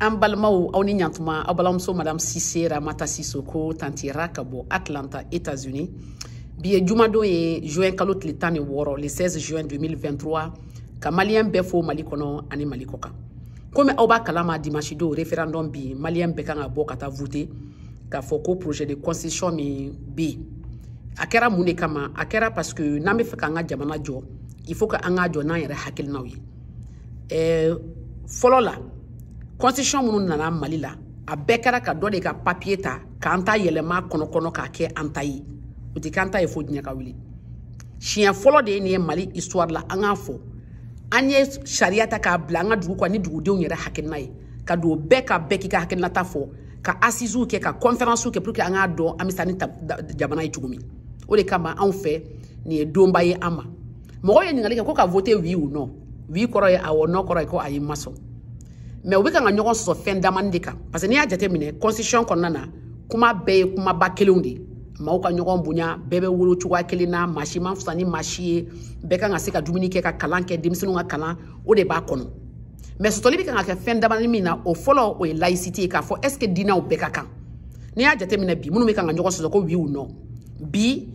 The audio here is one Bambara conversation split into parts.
Ambalmao aw ni ɲantuma aw balimamuso madame Cissé Ramata Sissoko tantira ka bɔ Atlanta États-Unis bi ye jumadon ye juin kalo tile 16 le 16 juin 2023 ka malien bɛɛ fo Mali kɔnɔ ani Mali kɔkan comme aw b'a kalama dimanche do référendum bi malien bɛɛ kan ka bɔ ka taa voter k'a fɔ ko projet de constitution min bi a kɛra mun de kama a kɛra parce que n'an bɛ fɛ k'an ka jamana jɔ il faut que an ka jɔ n'an yɛrɛ hakilinaw ye fɔlɔ la constitution minnu nana Mali la a bɛɛ kɛra ka dɔ de ka papier ta k'an ta yɛlɛma kɔnɔ k'a kɛ an ta ye o tɛ k'an ta ye fo diɲɛ ka wuli siɲɛ fɔlɔ de ye nin ye Mali histoire la an k'a fɔ an ye sariya ta k'a bila an ka dugu kɔnɔ ni dugudenw yɛrɛ hakilina ye ka don bɛɛ ka bɛɛ k'i ka hakilinata fɔ ka assises kɛ ka conférences kɛ pour que an k'a dɔn an bɛ taa ni jamana ye cogo min o de kama anw fɛ nin ye donba ye an ma mɔgɔw ye ɲininkali kɛ ko ka voter oui ou non oui kɔrɔ ye awɔ non kɔrɔ ye ko ayi ma sɔn mais u bɛ ka ɲɔgɔn sɔsɔ fɛn damani de kan parce que n'i y'a jateminɛ constitution kɔnɔna na kuma bɛɛ ye kumaba kelenw de maaw ka ɲɔgɔn bonya bɛɛ bɛ wolo cogoya kelen na maa si ma fisa ni maa si ye bɛɛ kan ka se ka dumuni kɛ ka kalan kɛ denmisɛnninw ka kalan o de b'a kɔnɔ mais sɔsɔli bɛ kan ka kɛ fɛn damani min na o fɔlɔ o ye laïcité ye k'a fɔ est ce que diinɛw bɛɛ ka kan n'i y'a jateminɛ bi minnu bɛ kan ka ɲɔgɔn sɔsɔ ko oui ou non bi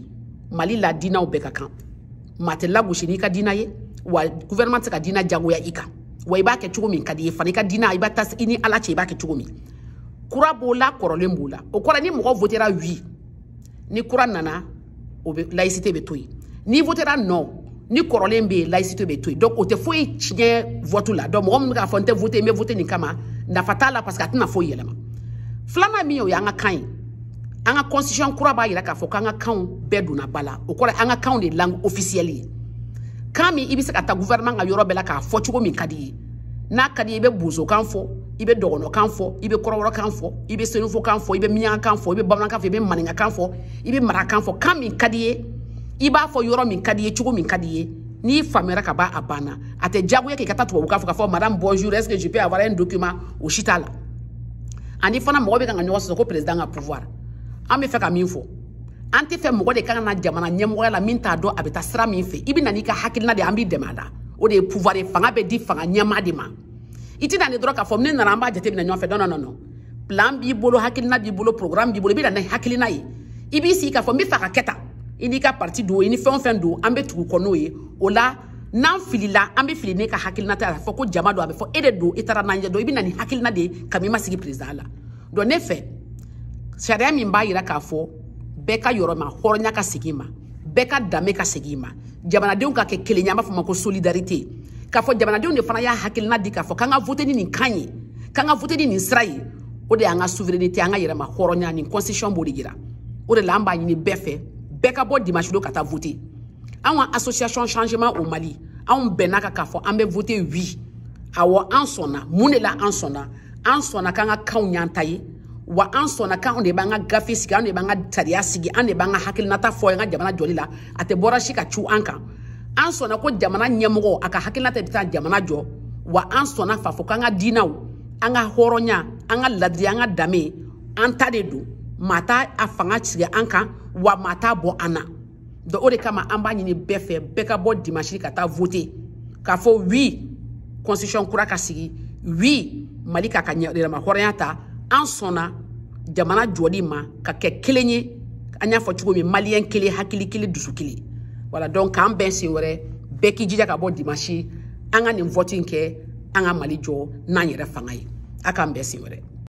Mali la diinɛw bɛɛ ka kan maa tɛ lagosi n'i ka diinɛ ye wa gouvernement tɛ se ka diinɛ jagoya i kan wa i b'a kɛ cogo min ka di ye fana i ka diinɛ i b'a ta i ni Ala cɛ i b'a kɛ cogo min kura b'o la kɔrɔlen b'o la o kɔrɔ ni mɔgɔ votera oui ni kura nana o bɛ laïcité bɛ to yen ni votera non ni kɔrɔlen bɛ yen laïcité bɛ to yen donc o tɛ foyi tiɲɛ vote la donc mɔgɔ minnu bɛ k'a fɔ n tɛ voter n bɛ voter nin kama nafa t'a la parce que a tɛna foyi yɛlɛma filanan min ye o ye an ka kan ye an ka constitution kura b'a jira k'a fɔ k'an ka kanw bɛɛ donna ba la o kɔrɔ an ka kanw de langue officielle ye kan min i bɛ se ka taa gouvernement ka yɔrɔ bɛɛ la k'a fɔ cogo min ka di ye n'a ka di ye i bɛ bozokan fɔ i bɛ dɔgɔnɔkan fɔ i bɛ kɔrɔbɔrɔkan fɔ i bɛ senufokan fɔ i bɛ miyankan fɔ i bɛ bamanankan fɔ i bɛ maninkakan fɔ i bɛ marakan fɔ kan min ka di ye i b'a fɔ yɔrɔ min ka di ye cogo min ka di ye n'i faamuyara ka ban a banna a tɛ diyagoya k'i ka taa tubabukan fɔ k'a fɔ madame bonjour est-ce que je peux avoir un document o si t'a la ani fana mɔgɔ bɛ kan ka ɲɔgɔn sɔsɔ ko président ka pouvoir an bɛ fɛ ka min fɔ an tɛ fɛ mɔgɔ de kan ka na jamana ɲɛmɔgɔya la min t'a dɔn a bɛ taa sira min fɛ i bɛ na n'i ka hakilina de an b'i dɛmɛ a la o de ye pouvoir ye fanga bɛ di fanga ɲɛmaa de ma i tɛ na ni dɔrɔn k'a fɔ ne nana an b'a jateminɛ ɲɔgɔn fɛ non non plan b'i bolo hakilina b'i bolo programme b'i bolo i bɛ na ni hakilina ye i b'i sigi k'a fɔ n bɛ fɛ ka kɛ tan i n'i ka parti don i ni fɛn o fɛn don an bɛ tugu kɔ n'o ye o la n'an filila an bɛ fili ne ka hakilina ta a fɔ ko jama don a bɛ fɔ e de don i taara n'an ɲɛ dɔn i bɛ na ni hakilina de ye kabini i ma sigi président la donc ne fɛ sariya min b'a jira k'a fɔ bɛɛ ka yɔrɔ ma hɔrɔnya ka segin ma bɛɛ ka danbe ka segin ma jamanadenw ka kɛ kelen ye an b'a fɔ ma ko solidarité k'a fɔ jamanadenw de fana y'a hakilina di k'a fɔ k'an ka voter ni nin kan ye k'an ka voter ni nin sira ye o de y'an ka souveraineté an ka yɛrɛma hɔrɔnya nin constitution b'o de jira o de la an b'a ɲini bɛɛ fɛ bɛɛ ka bɔ dimanche don ka taa voter an ka association changement au Mali anw bɛnna kan k'a fɔ an bɛ voter oui awɔ an sɔnna mun de la an sɔnna k'an ka kanw y'an ta ye wa an sɔnna k'anw de b'an ka gafe sigi an de b'an ka sariya sigi an de b'an ka hakilinata fɔ an ka jamana jɔli la a tɛ bɔra si ka cu an kan an sɔnna ko jamana ɲɛmɔgɔ a ka hakilinata bɛ taa jamana jɔ wa an sɔnna k'a fɔ k'an ka diinaw an ka hɔrɔnya an ka ladiri an ka danbe an ta de don maa t'a a fanga sigi an kan wa maa t'a bɔ an na donc o de kama an b'a ɲini bɛɛ fɛ bɛɛ ka bɔ dimanche ka taa voter k'a fɔ oui constitution kura ka sigi oui Mali k'a ka yɛrɛma hɔrɔnya ta an sɔnna jamana jɔli ma ka kɛ kelen ye an y'a fɔ cogo min maliyɛn kelen hakili kelen dusu kelen voilà donc k'an bɛn sen wɛrɛ bɛɛ k'i jija ka bɔ dimanche an ka nin vote in kɛ an ka Mali jɔ n'an yɛrɛ fanga ye a k'an bɛn sen wɛrɛ